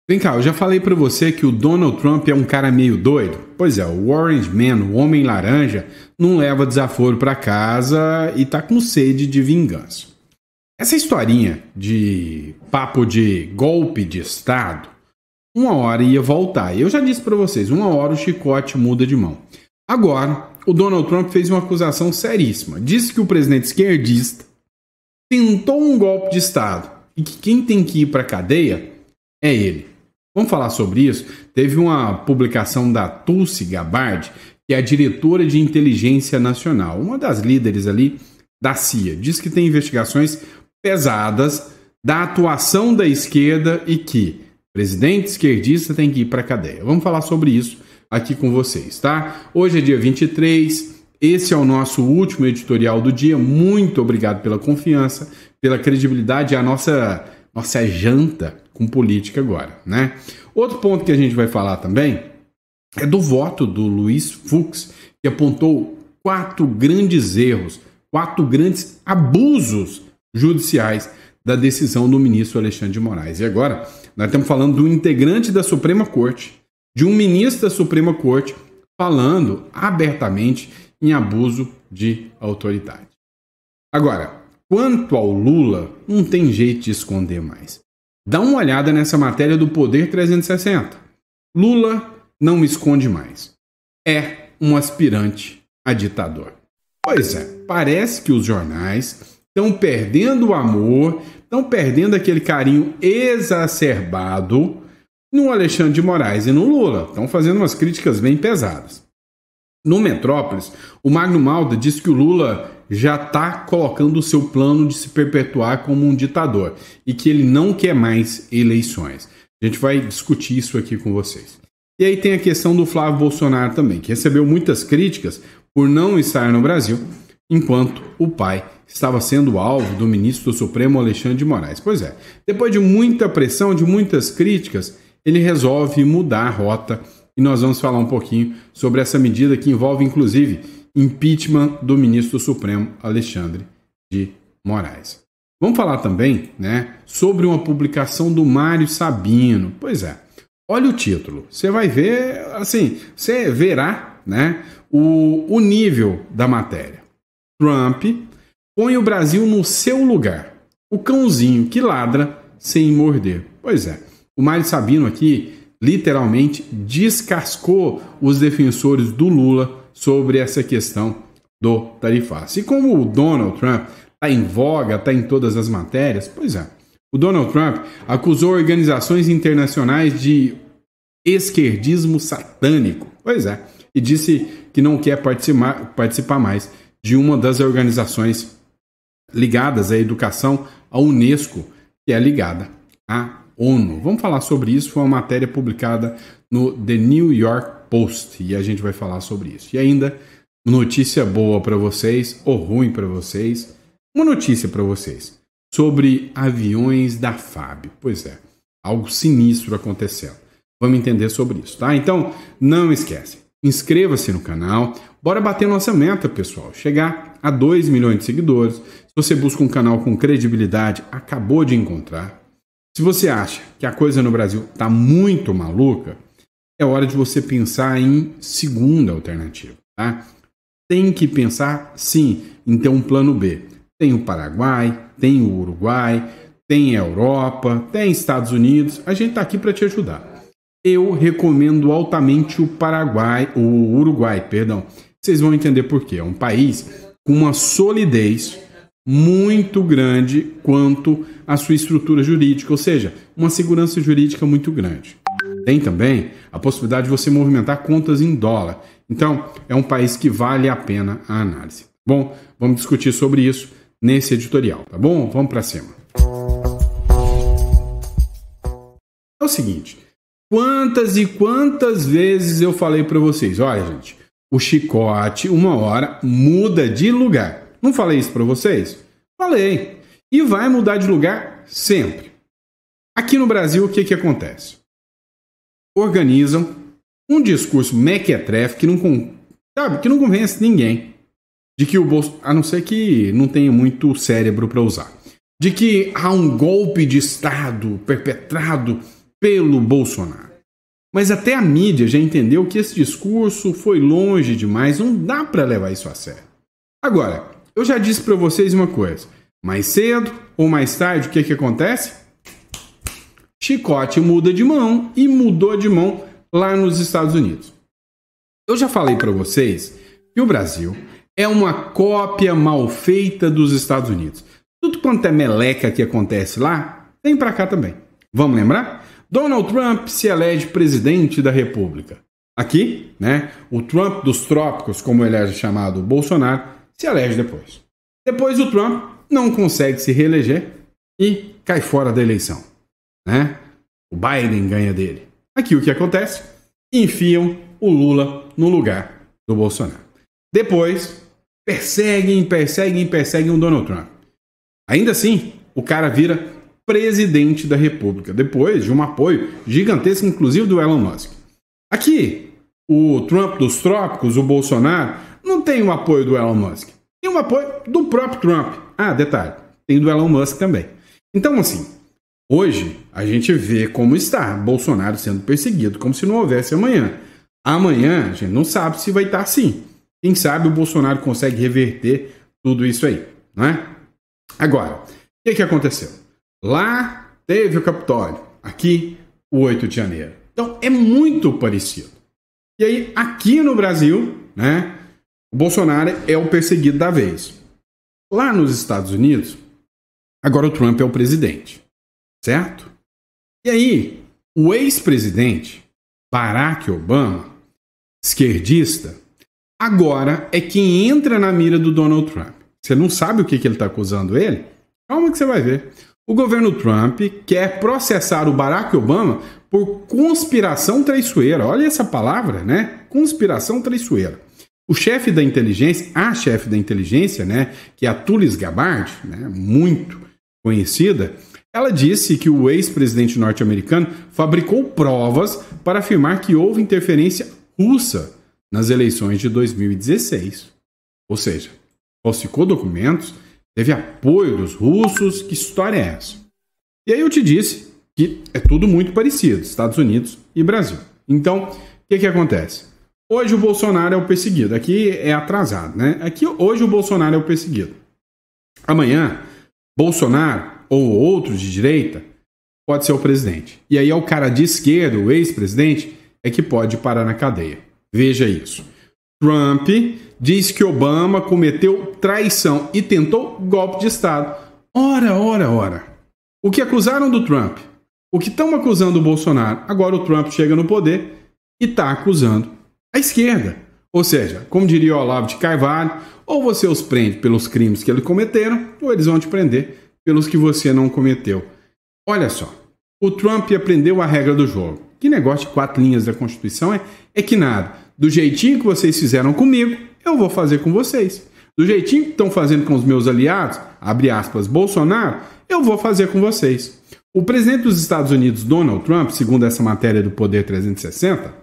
Vem cá, eu já falei pra você que o Donald Trump é um cara meio doido? Pois é, o Orange Man, o Homem Laranja, não leva desaforo pra casa e tá com sede de vingança. Essa historinha de papo de golpe de Estado, uma hora ia voltar. Eu já disse pra vocês, uma hora o chicote muda de mão. Agora, o Donald Trump fez uma acusação seríssima. Disse que o presidente esquerdista tentou um golpe de Estado e que quem tem que ir pra cadeia é ele. Vamos falar sobre isso? Teve uma publicação da Tulsi Gabbard, que é a diretora de inteligência nacional, uma das líderes ali da CIA. Diz que tem investigações pesadas da atuação da esquerda e que o presidente esquerdista tem que ir para a cadeia. Vamos falar sobre isso aqui com vocês, tá? Hoje é dia 23, esse é o nosso último editorial do dia. Muito obrigado pela confiança, pela credibilidade, a nossa janta com política agora, né? Outro ponto que a gente vai falar também é do voto do Luiz Fux, que apontou 4 grandes erros, 4 grandes abusos judiciais da decisão do ministro Alexandre de Moraes. E agora, nós estamos falando do integrante da Suprema Corte, de um ministro da Suprema Corte, falando abertamente em abuso de autoridade. Agora, quanto ao Lula, não tem jeito de esconder mais. Dá uma olhada nessa matéria do Poder 360. Lula não esconde mais. É um aspirante a ditador. Pois é, parece que os jornais estão perdendo o amor, estão perdendo aquele carinho exacerbado no Alexandre de Moraes e no Lula. Estão fazendo umas críticas bem pesadas. No Metrópolis, o Magno Malta disse que o Lula já está colocando o seu plano de se perpetuar como um ditador e que ele não quer mais eleições. A gente vai discutir isso aqui com vocês. E aí tem a questão do Flávio Bolsonaro também, que recebeu muitas críticas por não estar no Brasil, enquanto o pai estava sendo alvo do ministro do Supremo Alexandre de Moraes. Pois é, depois de muita pressão, de muitas críticas, ele resolve mudar a rota e nós vamos falar um pouquinho sobre essa medida que envolve, inclusive, impeachment do ministro do Supremo Alexandre de Moraes. Vamos falar também, né, sobre uma publicação do Mário Sabino. Pois é, olha o título. Você vai ver, assim, você verá, né, o nível da matéria. Trump põe o Brasil no seu lugar. O cãozinho que ladra sem morder. Pois é, o Mário Sabino aqui literalmente descascou os defensores do Lula sobre essa questão do tarifaço. E como o Donald Trump está em voga, está em todas as matérias, pois é, o Donald Trump acusou organizações internacionais de esquerdismo satânico, pois é, e disse que não quer participar mais de uma das organizações ligadas à educação, à Unesco, que é ligada à ONU. Vamos falar sobre isso, foi uma matéria publicada no The New York Post e a gente vai falar sobre isso. E ainda, notícia boa para vocês, ou ruim para vocês, uma notícia para vocês sobre aviões da FAB. Pois é, algo sinistro acontecendo. Vamos entender sobre isso, tá? Então, não esquece, inscreva-se no canal, bora bater nossa meta, pessoal, chegar a 2 milhões de seguidores. Se você busca um canal com credibilidade, acabou de encontrar. Se você acha que a coisa no Brasil está muito maluca, é hora de você pensar em segunda alternativa, tá? Tem que pensar, sim, em ter um plano B. Tem o Paraguai, tem o Uruguai, tem a Europa, tem Estados Unidos. A gente está aqui para te ajudar. Eu recomendo altamente o Uruguai, perdão. Vocês vão entender por quê. É um país com uma solidez muito grande quanto à sua estrutura jurídica, ou seja, uma segurança jurídica muito grande. Tem também a possibilidade de você movimentar contas em dólar. Então, é um país que vale a pena a análise. Bom, vamos discutir sobre isso nesse editorial, tá bom? Vamos para cima. É o seguinte, quantas e quantas vezes eu falei para vocês, olha, gente, o chicote, uma hora, muda de lugar. Não falei isso para vocês? Falei. E vai mudar de lugar sempre. Aqui no Brasil, o que acontece? Organizam um discurso mequetrefe que não convence ninguém de que o Bolsonaro, a não ser que não tenha muito cérebro para usar, de que há um golpe de Estado perpetrado pelo Bolsonaro. Mas até a mídia já entendeu que esse discurso foi longe demais, não dá para levar isso a sério. Agora, eu já disse para vocês uma coisa, mais cedo ou mais tarde, o que acontece? Chicote muda de mão e mudou de mão lá nos Estados Unidos. Eu já falei para vocês que o Brasil é uma cópia mal feita dos Estados Unidos. Tudo quanto é meleca que acontece lá, vem para cá também. Vamos lembrar? Donald Trump se elege presidente da República. Aqui, né, o Trump dos trópicos, como ele é chamado, Bolsonaro, se elege depois. Depois o Trump não consegue se reeleger e cai fora da eleição, né? O Biden ganha dele. Aqui o que acontece? Enfiam o Lula no lugar do Bolsonaro. Depois, perseguem o Donald Trump. Ainda assim, o cara vira presidente da República, depois de um apoio gigantesco, inclusive do Elon Musk. Aqui, o Trump dos trópicos, o Bolsonaro, não tem o apoio do Elon Musk. Tem o apoio do próprio Trump. Ah, detalhe, tem do Elon Musk também. Então, assim, hoje a gente vê como está Bolsonaro sendo perseguido, como se não houvesse amanhã. Amanhã, a gente não sabe se vai estar assim. Quem sabe o Bolsonaro consegue reverter tudo isso aí, não é? Agora, o que aconteceu? Lá teve o Capitólio, aqui o 8 de janeiro. Então é muito parecido. E aí, aqui no Brasil, né, o Bolsonaro é o perseguido da vez. Lá nos Estados Unidos, agora o Trump é o presidente, certo? E aí, o ex-presidente Barack Obama, esquerdista, agora é quem entra na mira do Donald Trump. Você não sabe o que ele está acusando ele? Calma que você vai ver. O governo Trump quer processar o Barack Obama por conspiração traiçoeira. Olha essa palavra, né? Conspiração traiçoeira. O chefe da inteligência, a chefe da inteligência, né, que é a Tulsi Gabbard, né, muito conhecida, ela disse que o ex-presidente norte-americano fabricou provas para afirmar que houve interferência russa nas eleições de 2016. Ou seja, falsificou documentos, teve apoio dos russos, que história é essa? E aí eu te disse que é tudo muito parecido, Estados Unidos e Brasil. Então, o que acontece? Hoje o Bolsonaro é o perseguido, aqui é atrasado, né? Aqui hoje o Bolsonaro é o perseguido. Amanhã, Bolsonaro ou outro de direita pode ser o presidente. E aí é o cara de esquerda, o ex-presidente, é que pode parar na cadeia. Veja isso. Trump diz que Obama cometeu traição e tentou golpe de Estado. Ora. O que acusaram do Trump? O que estão acusando o Bolsonaro? Agora o Trump chega no poder e está acusando a esquerda. Ou seja, como diria o Olavo de Carvalho, ou você os prende pelos crimes que eles cometeram, ou eles vão te prender pelos que você não cometeu. Olha só, o Trump aprendeu a regra do jogo. Que negócio de 4 linhas da Constituição é que nada. Do jeitinho que vocês fizeram comigo, eu vou fazer com vocês. Do jeitinho que estão fazendo com os meus aliados, abre aspas, Bolsonaro, eu vou fazer com vocês. O presidente dos Estados Unidos, Donald Trump, segundo essa matéria do Poder 360,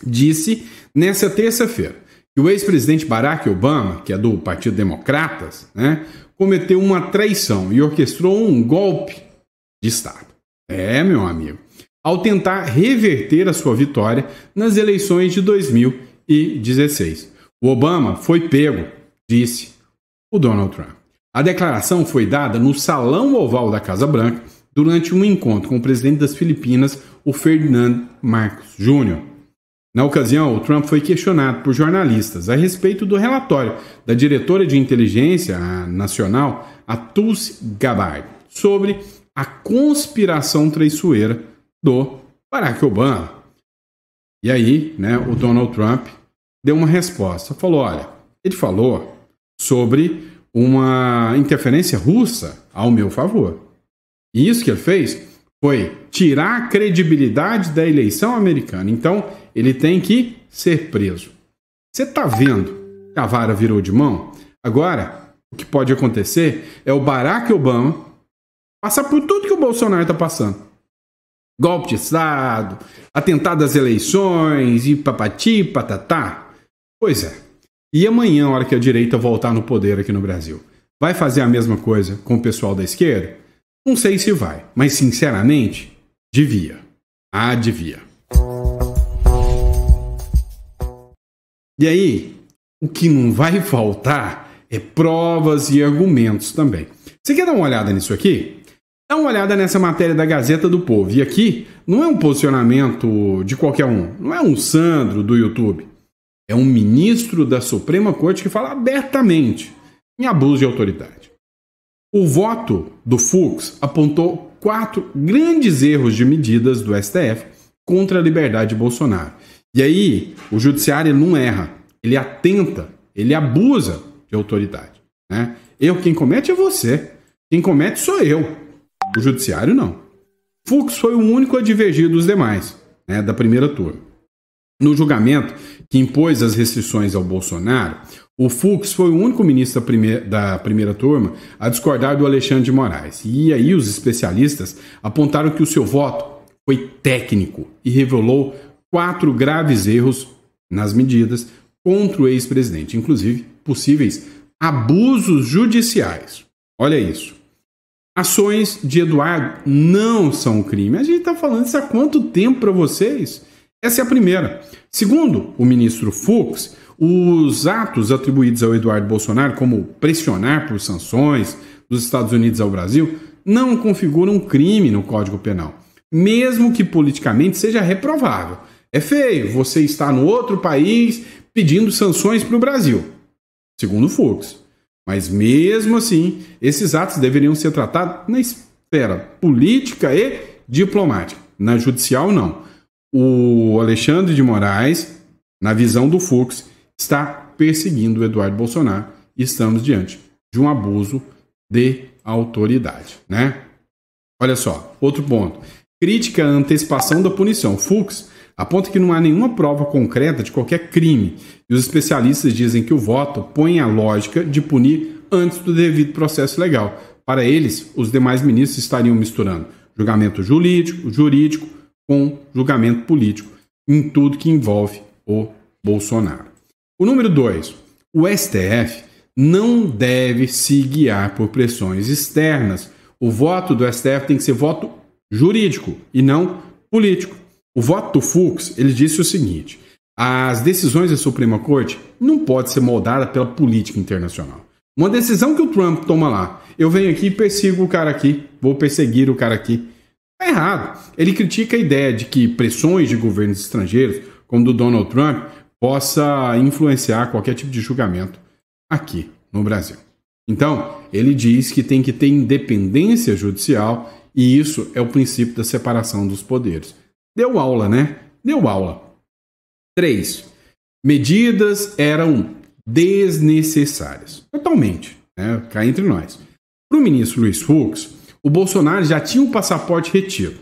disse nessa terça-feira que o ex-presidente Barack Obama, que é do Partido Democratas, né, cometeu uma traição e orquestrou um golpe de Estado. É, meu amigo. Ao tentar reverter a sua vitória nas eleições de 2016. O Obama foi pego, disse o Donald Trump. A declaração foi dada no Salão Oval da Casa Branca durante um encontro com o presidente das Filipinas, o Ferdinand Marcos Jr. Na ocasião, o Trump foi questionado por jornalistas a respeito do relatório da diretora de inteligência nacional, a Tulsi Gabbard, sobre a conspiração traiçoeira do Barack Obama. E aí, né, o Donald Trump deu uma resposta. Ele falou sobre uma interferência russa ao meu favor. E isso que ele fez foi tirar a credibilidade da eleição americana. Então, ele tem que ser preso. Você está vendo que a vara virou de mão? Agora, o que pode acontecer é o Barack Obama passar por tudo que o Bolsonaro está passando. Golpe de Estado, atentado às eleições e papati, patatá. Pois é. E amanhã, a hora que a direita voltar no poder aqui no Brasil, vai fazer a mesma coisa com o pessoal da esquerda? Não sei se vai, mas sinceramente, devia. Adivinha. E aí, o que não vai faltar é provas e argumentos também. Você quer dar uma olhada nisso aqui? Dá uma olhada nessa matéria da Gazeta do Povo. E aqui não é um posicionamento de qualquer um. Não é um Sandro do YouTube. É um ministro da Suprema Corte que fala abertamente em abuso de autoridade. O voto do Fux apontou 4 grandes erros de medidas do STF contra a liberdade de Bolsonaro. E aí, o judiciário não erra. Ele atenta, ele abusa de autoridade. Né? Quem comete é você. Quem comete sou eu. O judiciário não. Fux foi o único a divergir dos demais, né, da primeira turma. No julgamento que impôs as restrições ao Bolsonaro, o Fux foi o único ministro da primeira turma a discordar do Alexandre de Moraes. E aí os especialistas apontaram que o seu voto foi técnico e revelou 4 graves erros nas medidas contra o ex-presidente, inclusive possíveis abusos judiciais. Olha isso. Ações de Eduardo não são crime. A gente está falando isso há quanto tempo para vocês? Essa é a primeira. Segundo o ministro Fux, os atos atribuídos ao Eduardo Bolsonaro, como pressionar por sanções dos Estados Unidos ao Brasil, não configuram crime no Código Penal, mesmo que politicamente seja reprovável. É feio você estar no outro país pedindo sanções para o Brasil, segundo Fux. Mas mesmo assim, esses atos deveriam ser tratados na esfera política e diplomática. Na judicial, não. O Alexandre de Moraes, na visão do Fux, está perseguindo o Eduardo Bolsonaro e estamos diante de um abuso de autoridade, né? Olha só, outro ponto. Crítica à antecipação da punição. Fux aponta que não há nenhuma prova concreta de qualquer crime e os especialistas dizem que o voto põe a lógica de punir antes do devido processo legal. Para eles, os demais ministros estariam misturando julgamento jurídico com julgamento político em tudo que envolve o Bolsonaro. O número 2. O STF não deve se guiar por pressões externas. O voto do STF tem que ser voto jurídico e não político. O voto do Fux, ele disse o seguinte: as decisões da Suprema Corte não podem ser moldadas pela política internacional. Uma decisão que o Trump toma lá, eu venho aqui e persigo o cara aqui, vou perseguir o cara aqui. É errado. Ele critica a ideia de que pressões de governos estrangeiros, como do Donald Trump, possa influenciar qualquer tipo de julgamento aqui no Brasil. Então, ele diz que tem que ter independência judicial e isso é o princípio da separação dos poderes. Deu aula, né? Deu aula. 3. Medidas eram desnecessárias. Totalmente, né? Cá entre nós. Para o ministro Luiz Fux, o Bolsonaro já tinha o passaporte retido.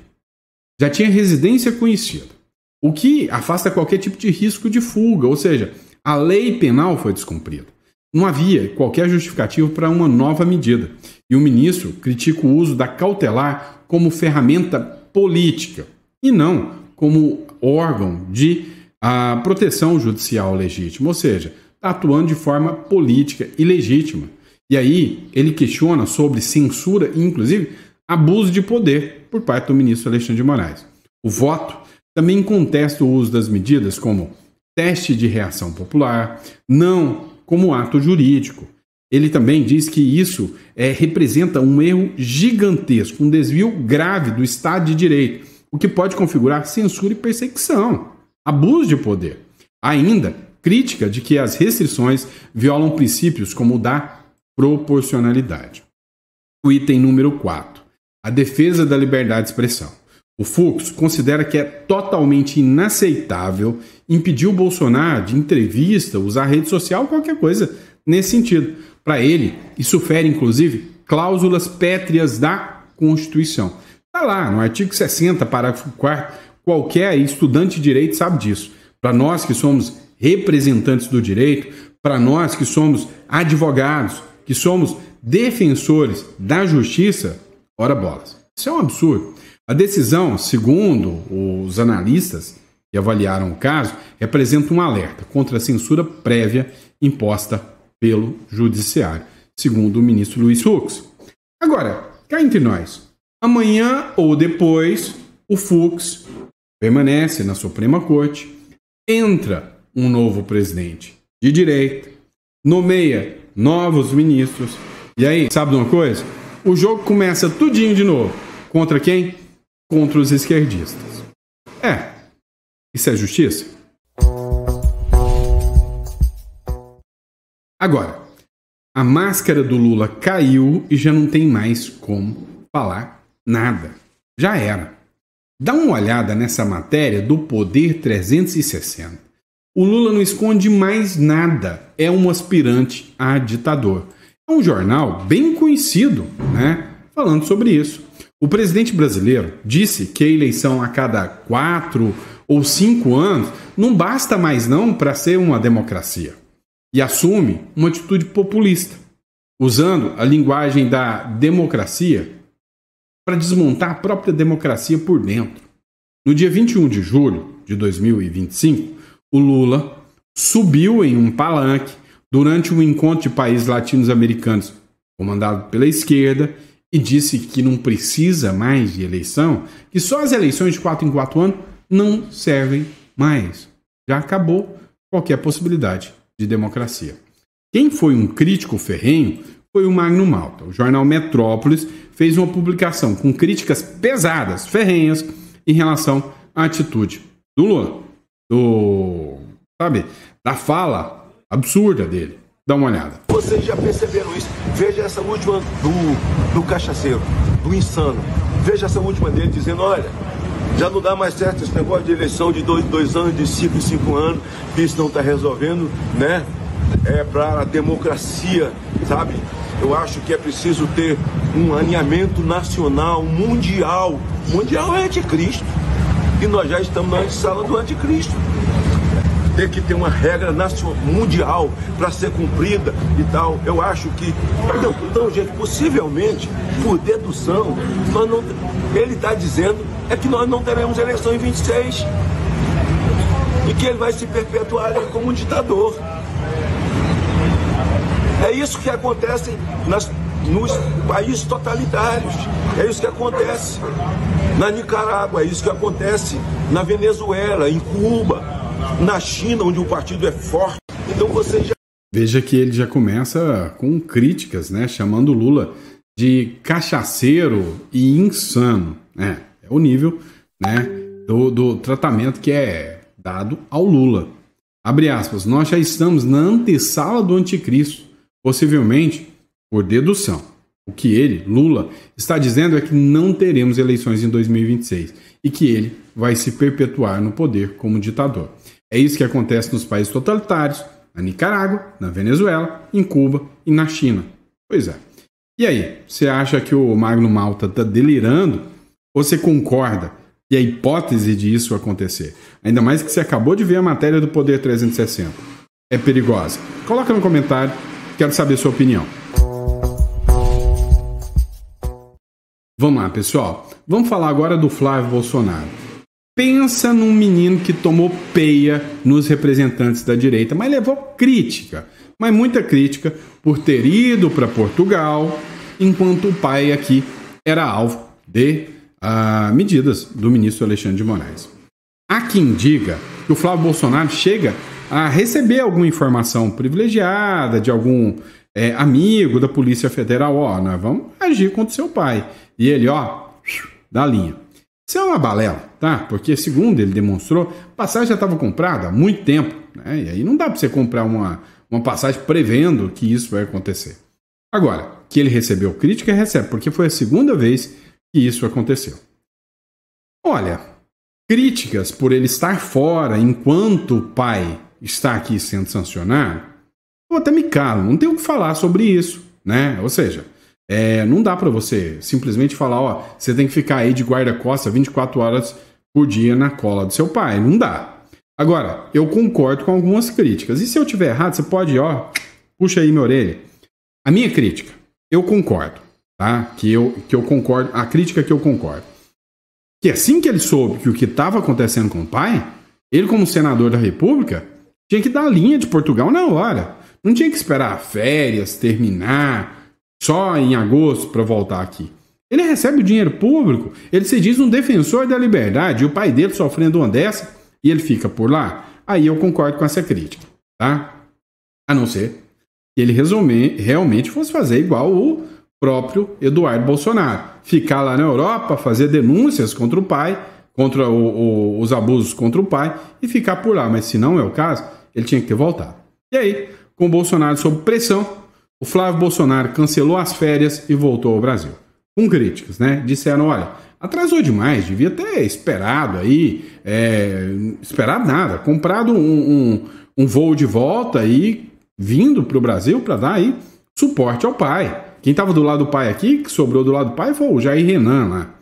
Já tinha residência conhecida. O que afasta qualquer tipo de risco de fuga, ou seja, a lei penal foi descumprida. Não havia qualquer justificativo para uma nova medida. E o ministro critica o uso da cautelar como ferramenta política e não como órgão de proteção judicial legítima, ou seja, está atuando de forma política e legítima. E aí ele questiona sobre censura e, inclusive, abuso de poder por parte do ministro Alexandre de Moraes. O voto também contesta o uso das medidas como teste de reação popular, não como ato jurídico. Ele também diz que isso representa um erro gigantesco, um desvio grave do Estado de Direito, o que pode configurar censura e perseguição, abuso de poder. Ainda, crítica de que as restrições violam princípios como o da proporcionalidade. O item número 4. A defesa da liberdade de expressão. O Fux considera que é totalmente inaceitável impedir o Bolsonaro de entrevista, usar rede social, qualquer coisa nesse sentido. Para ele, isso fere, inclusive, cláusulas pétreas da Constituição. Está lá, no artigo 60, parágrafo 4º, qualquer estudante de direito sabe disso. Para nós que somos representantes do direito, para nós que somos advogados, que somos defensores da justiça, ora bolas. Isso é um absurdo. A decisão, segundo os analistas que avaliaram o caso, representa um alerta contra a censura prévia imposta pelo judiciário, segundo o ministro Luiz Fux. Agora, cá entre nós, amanhã ou depois, o Fux permanece na Suprema Corte, entra um novo presidente de direita, nomeia novos ministros, e aí, sabe de uma coisa? O jogo começa tudinho de novo. Contra quem? Contra os esquerdistas. Isso é justiça? Agora, a máscara do Lula caiu e já não tem mais como falar nada. Já era. Dá uma olhada nessa matéria do Poder 360. O Lula não esconde mais nada. É um aspirante a ditador. É um jornal bem conhecido, né? Falando sobre isso. O presidente brasileiro disse que a eleição a cada 4 ou 5 anos não basta mais não para ser uma democracia. E assume uma atitude populista, usando a linguagem da democracia para desmontar a própria democracia por dentro. No dia 21 de julho de 2025, o Lula subiu em um palanque durante um encontro de países latino-americanos comandado pela esquerda e disse que não precisa mais de eleição, que só as eleições de 4 em 4 anos não servem mais. Já acabou qualquer possibilidade de democracia. Quem foi um crítico ferrenho foi o Magno Malta. O jornal Metrópolis fez uma publicação com críticas pesadas, ferrenhas, em relação à atitude do Lula. Da fala absurda dele. Dá uma olhada. Vocês já perceberam isso? Veja essa última do cachaceiro, do insano. Veja essa última dele dizendo, olha, já não dá mais certo esse negócio de eleição de 2 anos, de 5 em 5 anos, que isso não está resolvendo, né? É para a democracia, sabe? Eu acho que é preciso ter um alinhamento nacional, mundial. Mundial é anticristo. E nós já estamos na sala do anticristo. Tem que ter uma regra mundial para ser cumprida e tal. Eu acho que... Então, gente, possivelmente, por dedução, ele está dizendo que nós não teremos eleição em 26 e que ele vai se perpetuar como um ditador. É isso que acontece nos países totalitários. É isso que acontece na Nicarágua, é isso que acontece na Venezuela, em Cuba, na China, onde o partido é forte. Então você já... Veja que ele já começa com críticas, né? Chamando o Lula de cachaceiro e insano. É o nível, né, do tratamento que é dado ao Lula. Abre aspas, nós já estamos na antessala do anticristo, possivelmente por dedução. O que ele, Lula, está dizendo é que não teremos eleições em 2026 e que ele vai se perpetuar no poder como ditador. É isso que acontece nos países totalitários, na Nicarágua, na Venezuela, em Cuba e na China. Pois é. E aí, você acha que o Magno Malta está delirando? Ou você concorda que a hipótese disso acontecer, ainda mais que você acabou de ver a matéria do Poder 360, é perigosa? Coloca no comentário, quero saber sua opinião. Vamos lá, pessoal. Vamos falar agora do Flávio Bolsonaro. Pensa num menino que tomou peia nos representantes da direita, mas levou crítica, mas muita crítica, por ter ido para Portugal, enquanto o pai aqui era alvo de medidas do ministro Alexandre de Moraes. Há quem diga que o Flávio Bolsonaro chega a receber alguma informação privilegiada de algum amigo da Polícia Federal. Nós vamos agir contra seu pai. E ele, dá linha. Isso é uma balela, tá? Porque, segundo ele demonstrou, a passagem já estava comprada há muito tempo, né? E aí não dá para você comprar uma passagem prevendo que isso vai acontecer. Agora, que ele recebeu crítica, recebe, porque foi a segunda vez que isso aconteceu. Olha, críticas por ele estar fora enquanto o pai está aqui sendo sancionado, eu até me calo, não tenho o que falar sobre isso, né? Ou seja, não dá para você simplesmente falar, você tem que ficar aí de guarda-costas 24 horas por dia na cola do seu pai. Não dá. Agora, eu concordo com algumas críticas. E se eu tiver errado, você pode, puxa aí minha orelha. A minha crítica, eu concordo, tá? Que eu concordo, a crítica que eu concordo. Que assim que ele soube que o que estava acontecendo com o pai, ele como senador da República, tinha que dar a linha de Portugal na hora. Não tinha que esperar férias terminar só em agosto para voltar aqui. Ele recebe o dinheiro público, ele se diz um defensor da liberdade, e o pai dele sofrendo uma dessa, e ele fica por lá. Aí eu concordo com essa crítica, tá? A não ser que ele realmente fosse fazer igual o próprio Eduardo Bolsonaro. Ficar lá na Europa, fazer denúncias contra o pai, contra os abusos contra o pai, e ficar por lá. Mas se não é o caso, ele tinha que ter voltado. E aí, com o Bolsonaro sob pressão, o Flávio Bolsonaro cancelou as férias e voltou ao Brasil. Com críticas, né? Disseram, olha, atrasou demais, devia ter esperado aí, esperado nada, comprado um voo de volta e vindo para o Brasil para dar aí suporte ao pai. Quem estava do lado do pai aqui, que sobrou do lado do pai, foi o Jair Renan lá.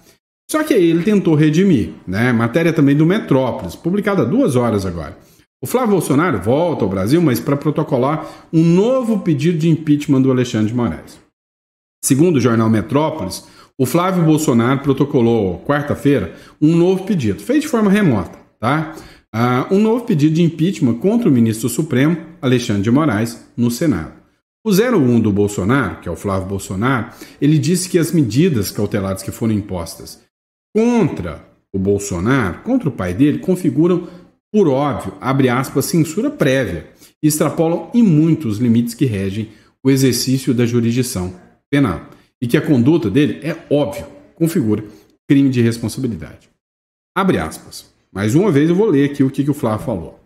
Só que aí ele tentou redimir, né? Matéria também do Metrópolis, publicada há 2 horas agora. O Flávio Bolsonaro volta ao Brasil, mas para protocolar um novo pedido de impeachment do Alexandre de Moraes. Segundo o jornal Metrópolis, o Flávio Bolsonaro protocolou, quarta-feira, um novo pedido, feito de forma remota, tá? Um novo pedido de impeachment contra o ministro Supremo, Alexandre de Moraes, no Senado. O 01 do Bolsonaro, que é o Flávio Bolsonaro, ele disse que as medidas cautelares que foram impostas contra o Bolsonaro, contra o pai dele, configuram, por óbvio, abre aspas, censura prévia e extrapolam em muito os limites que regem o exercício da jurisdição penal. E que a conduta dele, é óbvio, configura crime de responsabilidade. Abre aspas. Mais uma vez eu vou ler aqui o que o Flávio falou.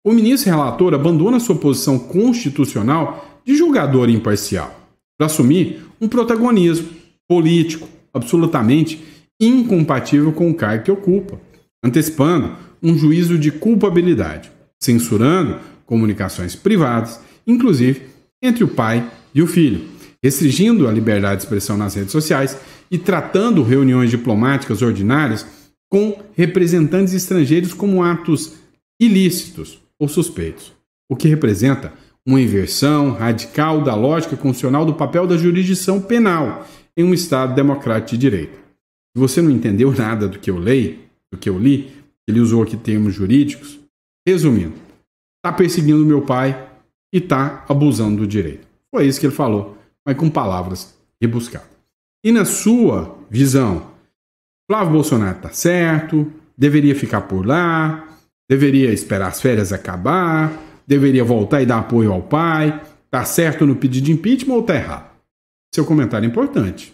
O ministro relator abandona sua posição constitucional de julgador imparcial para assumir um protagonismo político absolutamente incompatível com o cargo que ocupa, antecipando um juízo de culpabilidade, censurando comunicações privadas, inclusive entre o pai e o filho, restringindo a liberdade de expressão nas redes sociais e tratando reuniões diplomáticas ordinárias com representantes estrangeiros como atos ilícitos ou suspeitos, o que representa uma inversão radical da lógica constitucional do papel da jurisdição penal em um Estado democrático de direito. Se você não entendeu nada do que eu li, ele usou aqui termos jurídicos, resumindo, está perseguindo meu pai e está abusando do direito. Foi isso que ele falou, mas com palavras rebuscadas. E na sua visão, Flávio Bolsonaro está certo, deveria ficar por lá, deveria esperar as férias acabar, deveria voltar e dar apoio ao pai, está certo no pedido de impeachment ou está errado? Seu comentário é importante.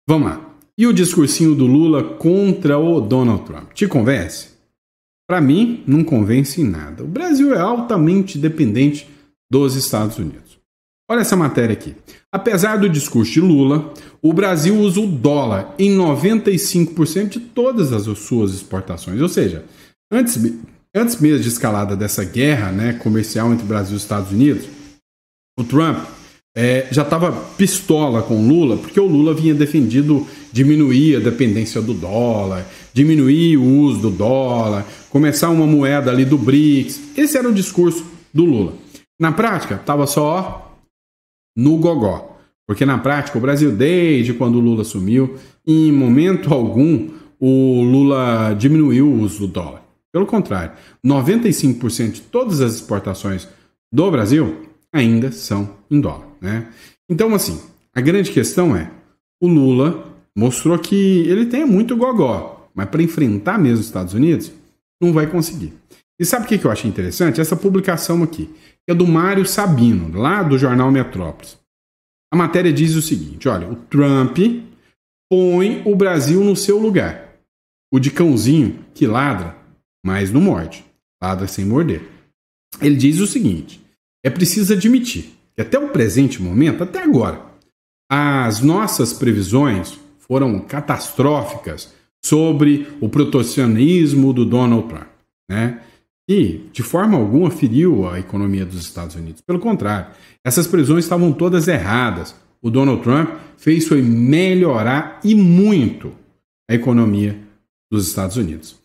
Vamos lá. E o discursinho do Lula contra o Donald Trump? Te convence? Para mim, não convence em nada. O Brasil é altamente dependente dos Estados Unidos. Olha essa matéria aqui. Apesar do discurso de Lula, o Brasil usa o dólar em 95% de todas as suas exportações. Ou seja, antes mesmo de escalada dessa guerra, né, comercial entre o Brasil e os Estados Unidos, o Trump já estava pistola com o Lula, porque o Lula vinha defendido diminuir a dependência do dólar, diminuir o uso do dólar, começar uma moeda ali do BRICS. Esse era o discurso do Lula. Na prática, estava só no gogó, porque na prática o Brasil, desde quando o Lula assumiu, em momento algum o Lula diminuiu o uso do dólar. Pelo contrário, 95% de todas as exportações do Brasil ainda são em dólar, né? Então, assim, a grande questão é, o Lula mostrou que ele tem muito gogó, mas para enfrentar mesmo os Estados Unidos, não vai conseguir. E sabe o que eu achei interessante? Essa publicação aqui, que é do Mário Sabino, lá do jornal Metrópolis. A matéria diz o seguinte, olha, o Trump põe o Brasil no seu lugar. O de cãozinho que ladra, mas não morde. Ladra sem morder. Ele diz o seguinte, é preciso admitir que até o presente momento, até agora, as nossas previsões foram catastróficas sobre o protecionismo do Donald Trump, né? E, de forma alguma, feriu a economia dos Estados Unidos. Pelo contrário, essas previsões estavam todas erradas. O Donald Trump fez foi melhorar e muito a economia dos Estados Unidos.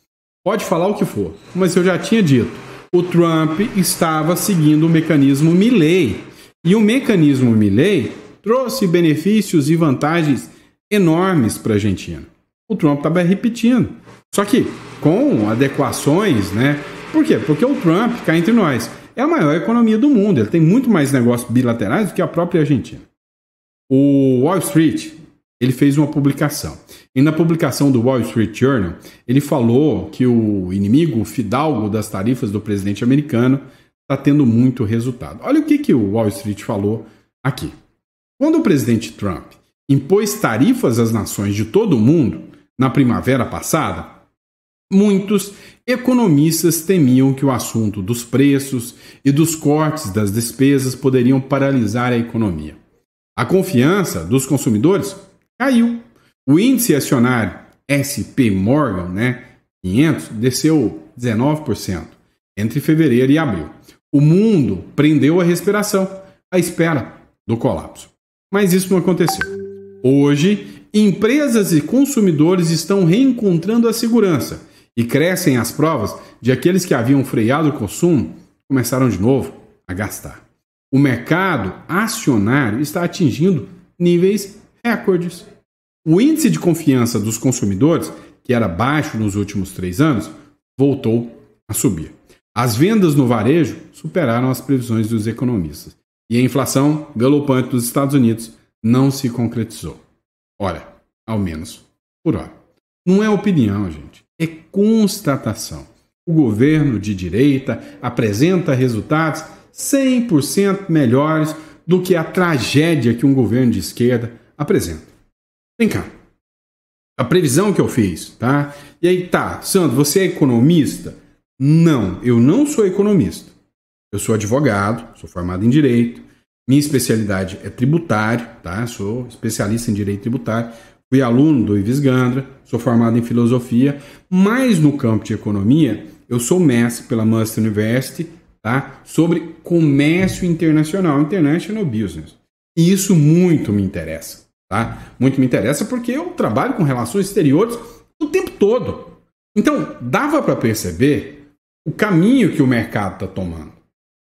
Pode falar o que for, mas eu já tinha dito, o Trump estava seguindo o mecanismo Milley. E o mecanismo Milley trouxe benefícios e vantagens enormes para a Argentina. O Trump estava repetindo. Só que com adequações, né? Por quê? Porque o Trump, cá entre nós, é a maior economia do mundo. Ele tem muito mais negócios bilaterais do que a própria Argentina. O Wall Street, ele fez uma publicação. E na publicação do Wall Street Journal, ele falou que o inimigo, o fidalgo das tarifas do presidente americano, está tendo muito resultado. Olha o que o Wall Street falou aqui. Quando o presidente Trump impôs tarifas às nações de todo o mundo na primavera passada, muitos economistas temiam que o assunto dos preços e dos cortes das despesas poderiam paralisar a economia. A confiança dos consumidores caiu. O índice acionário S&P Morgan, 500, desceu 19% entre fevereiro e abril. O mundo prendeu a respiração à espera do colapso. Mas isso não aconteceu. Hoje, empresas e consumidores estão reencontrando a segurança e crescem as provas de aqueles que haviam freado o consumo começaram de novo a gastar. O mercado acionário está atingindo níveis recordes. O índice de confiança dos consumidores, que era baixo nos últimos 3 anos, voltou a subir. As vendas no varejo superaram as previsões dos economistas. E a inflação galopante dos Estados Unidos não se concretizou. Ora, ao menos por hora. Não é opinião, gente. É constatação. O governo de direita apresenta resultados 100% melhores do que a tragédia que um governo de esquerda apresenta. Vem cá. A previsão que eu fiz, tá? E aí, Sandro, você é economista? Não, eu não sou economista. Eu sou advogado, sou formado em Direito. Minha especialidade é tributário, tá? Sou especialista em Direito Tributário. Fui aluno do Ives Gandra, sou formado em Filosofia. Mas no campo de Economia, eu sou mestre pela Munster University, tá? Sobre comércio internacional, International Business. E isso muito me interessa, tá? Muito me interessa porque eu trabalho com relações exteriores o tempo todo. Então, dava para perceber o caminho que o mercado está tomando.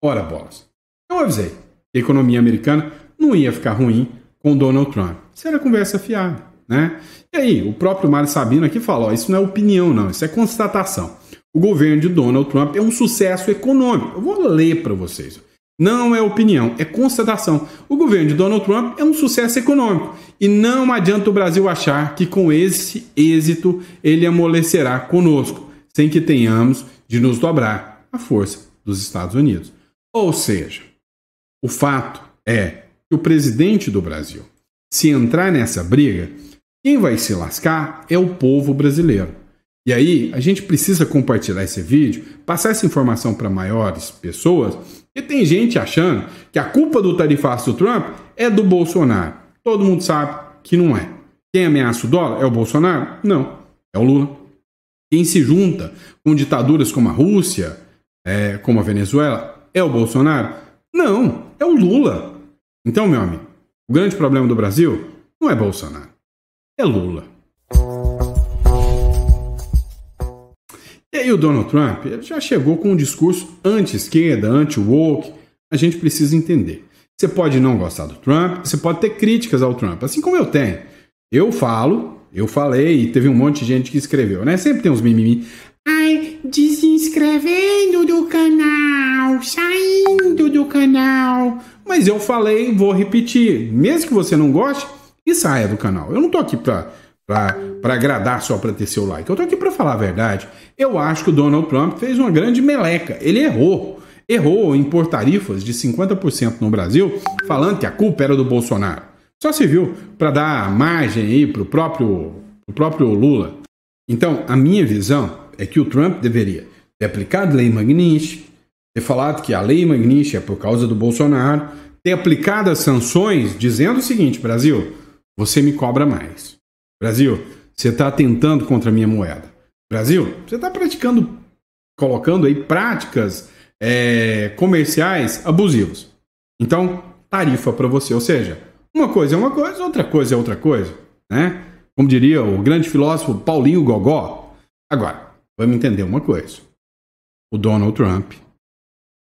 Ora, bolas. Eu avisei que a economia americana não ia ficar ruim com Donald Trump. Isso era conversa fiada, né? E aí, o próprio Mário Sabino aqui fala, isso não é opinião não, isso é constatação. O governo de Donald Trump é um sucesso econômico. Eu vou ler para vocês. Não é opinião, é constatação. O governo de Donald Trump é um sucesso econômico. E não adianta o Brasil achar que com esse êxito ele amolecerá conosco, sem que tenhamos de nos dobrar à força dos Estados Unidos. Ou seja, o fato é que o presidente do Brasil, se entrar nessa briga, quem vai se lascar é o povo brasileiro. E aí, a gente precisa compartilhar esse vídeo, passar essa informação para maiores pessoas, e tem gente achando que a culpa do tarifaço do Trump é do Bolsonaro. Todo mundo sabe que não é. Quem ameaça o dólar é o Bolsonaro? Não, é o Lula. Quem se junta com ditaduras como a Rússia, como a Venezuela, é o Bolsonaro? Não, é o Lula. Então, meu amigo, o grande problema do Brasil não é Bolsonaro, é Lula. E aí o Donald Trump ele já chegou com um discurso anti-esquerda, anti-woke. A gente precisa entender. Você pode não gostar do Trump, você pode ter críticas ao Trump, assim como eu tenho. Eu falei e teve um monte de gente que escreveu, né? Sempre tem uns mimimi. Ai, desinscrevendo do canal, saindo do canal. Mas eu falei, vou repetir. Mesmo que você não goste, e saia do canal. Eu não tô aqui pra agradar só para ter seu like. Eu tô aqui para falar a verdade. Eu acho que o Donald Trump fez uma grande meleca. Ele errou. Errou em pôr tarifas de 50% no Brasil, falando que a culpa era do Bolsonaro. Só serviu para dar margem aí pro próprio Lula. Então, a minha visão é que o Trump deveria ter aplicado a Lei Magnitsky, ter falado que a Lei Magnitsky é por causa do Bolsonaro, ter aplicado as sanções dizendo o seguinte, Brasil, você me cobra mais. Brasil, você está atentando contra a minha moeda. Brasil, você está colocando aí práticas comerciais abusivas. Então, tarifa para você. Ou seja, uma coisa é uma coisa, outra coisa é outra coisa. Né? Como diria o grande filósofo Paulinho Gogó. Agora, vamos entender uma coisa. O Donald Trump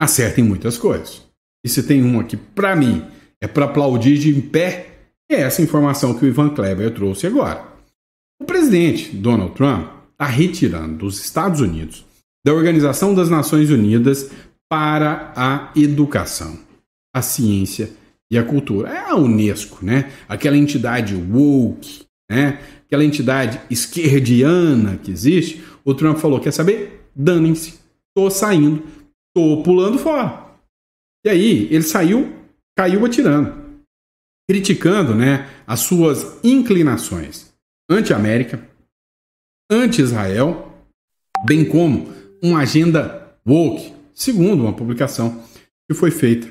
acerta em muitas coisas. E se tem uma que, para mim, é para aplaudir de em pé, é essa informação que o Ivan Kleber trouxe agora. O presidente Donald Trump está retirando dos Estados Unidos da Organização das Nações Unidas para a Educação, a Ciência e a cultura. É a Unesco, né? Aquela entidade woke, né? Aquela entidade esquerdiana que existe. O Trump falou, quer saber? Danem-se. Tô saindo, tô pulando fora. E aí, ele caiu atirando, criticando, né, as suas inclinações anti-América, anti-Israel, bem como uma agenda woke, segundo uma publicação que foi feita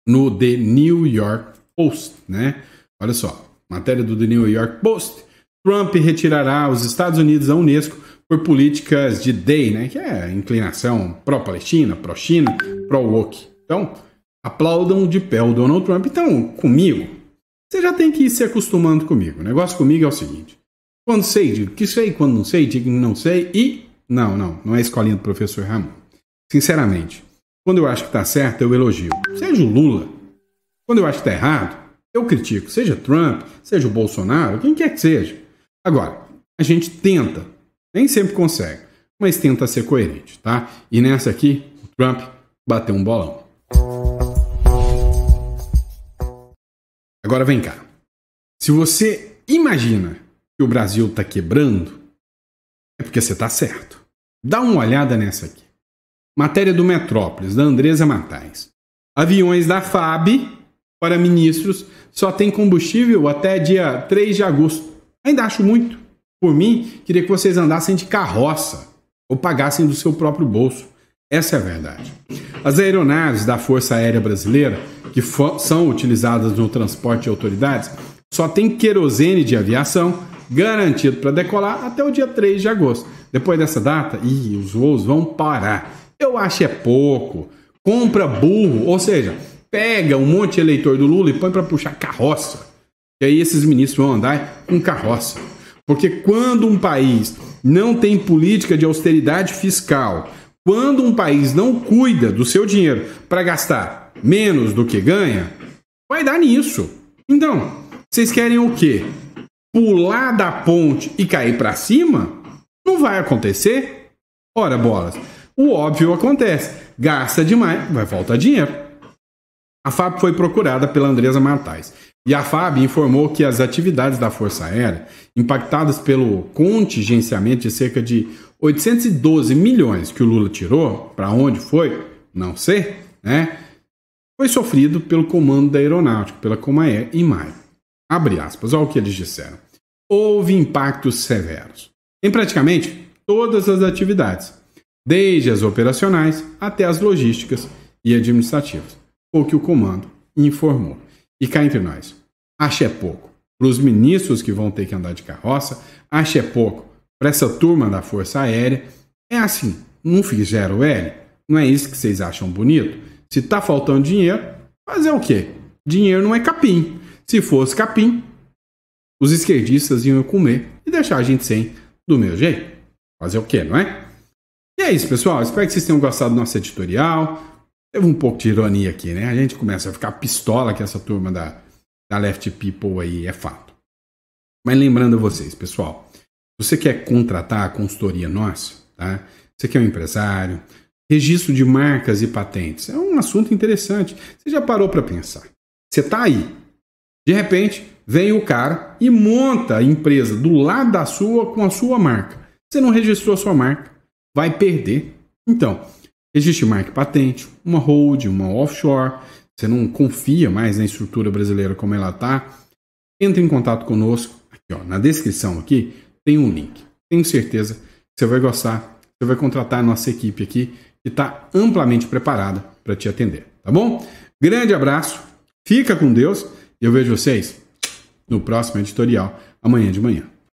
no The New York Post, né? Olha só, matéria do The New York Post. Trump retirará os Estados Unidos da Unesco por políticas de DEI, né? Que é a inclinação pró-Palestina, pró-China, pró-woke. Então, aplaudam de pé o Donald Trump. Então, comigo, você já tem que ir se acostumando comigo. O negócio comigo é o seguinte. Quando sei, digo que sei. Quando não sei, digo que não sei. E, não é a escolinha do professor Ramon. Sinceramente, quando eu acho que está certo, eu elogio. Seja o Lula. Quando eu acho que está errado, eu critico. Seja Trump, seja o Bolsonaro, quem quer que seja. Agora, a gente tenta, nem sempre consegue, mas tenta ser coerente, tá? E nessa aqui, o Trump bateu um bolão. Agora vem cá. Se você imagina que o Brasil está quebrando, é porque você está certo. Dá uma olhada nessa aqui. Matéria do Metrópolis, da Andresa Matais. Aviões da FAB para ministros só tem combustível até dia 3 de agosto. Ainda acho muito. Por mim, queria que vocês andassem de carroça ou pagassem do seu próprio bolso. Essa é a verdade. As aeronaves da Força Aérea Brasileira, que são utilizadas no transporte de autoridades, só tem querosene de aviação garantido para decolar até o dia 3 de agosto. Depois dessa data, os voos vão parar. Eu acho é pouco. Compra burro, ou seja, pega um monte de eleitor do Lula e põe para puxar carroça. E aí esses ministros vão andar com carroça. Porque quando um país não tem política de austeridade fiscal, quando um país não cuida do seu dinheiro para gastar menos do que ganha, vai dar nisso. Então, vocês querem o quê? Pular da ponte e cair para cima? Não vai acontecer? Ora, bolas. O óbvio acontece. Gasta demais, vai faltar dinheiro. A FAB foi procurada pela Andresa Matais. E a FAB informou que as atividades da Força Aérea, impactadas pelo contingenciamento de cerca de 812 milhões que o Lula tirou, para onde foi, não sei, né? Foi sofrido pelo Comando da Aeronáutica, pela Comair, em maio. Abre aspas, olha o que eles disseram. Houve impactos severos em praticamente todas as atividades, desde as operacionais até as logísticas e administrativas, o que o comando informou. E cá entre nós, acha é pouco. Para os ministros que vão ter que andar de carroça, acha é pouco. Para essa turma da Força Aérea, é assim, não fizeram L? Não é isso que vocês acham bonito? Se está faltando dinheiro, fazer o quê? Dinheiro não é capim. Se fosse capim, os esquerdistas iam comer e deixar a gente sem do meu jeito. Fazer o quê, não é? E é isso, pessoal. Espero que vocês tenham gostado do nosso editorial. Teve um pouco de ironia aqui, né? A gente começa a ficar pistola que essa turma da Left People aí é fato. Mas lembrando a vocês, pessoal, você quer contratar a consultoria nossa, tá? Você quer um empresário, registro de marcas e patentes. É um assunto interessante. Você já parou para pensar? Você está aí. De repente, vem o cara e monta a empresa do lado da sua com a sua marca. Você não registrou a sua marca, vai perder. Então, existe marca e patente, uma hold, uma offshore. Você não confia mais na estrutura brasileira como ela está. Entre em contato conosco. Aqui, ó, na descrição aqui tem um link. Tenho certeza que você vai gostar. Você vai contratar a nossa equipe aqui que está amplamente preparada para te atender. Tá bom? Grande abraço. Fica com Deus. E eu vejo vocês no próximo editorial amanhã de manhã.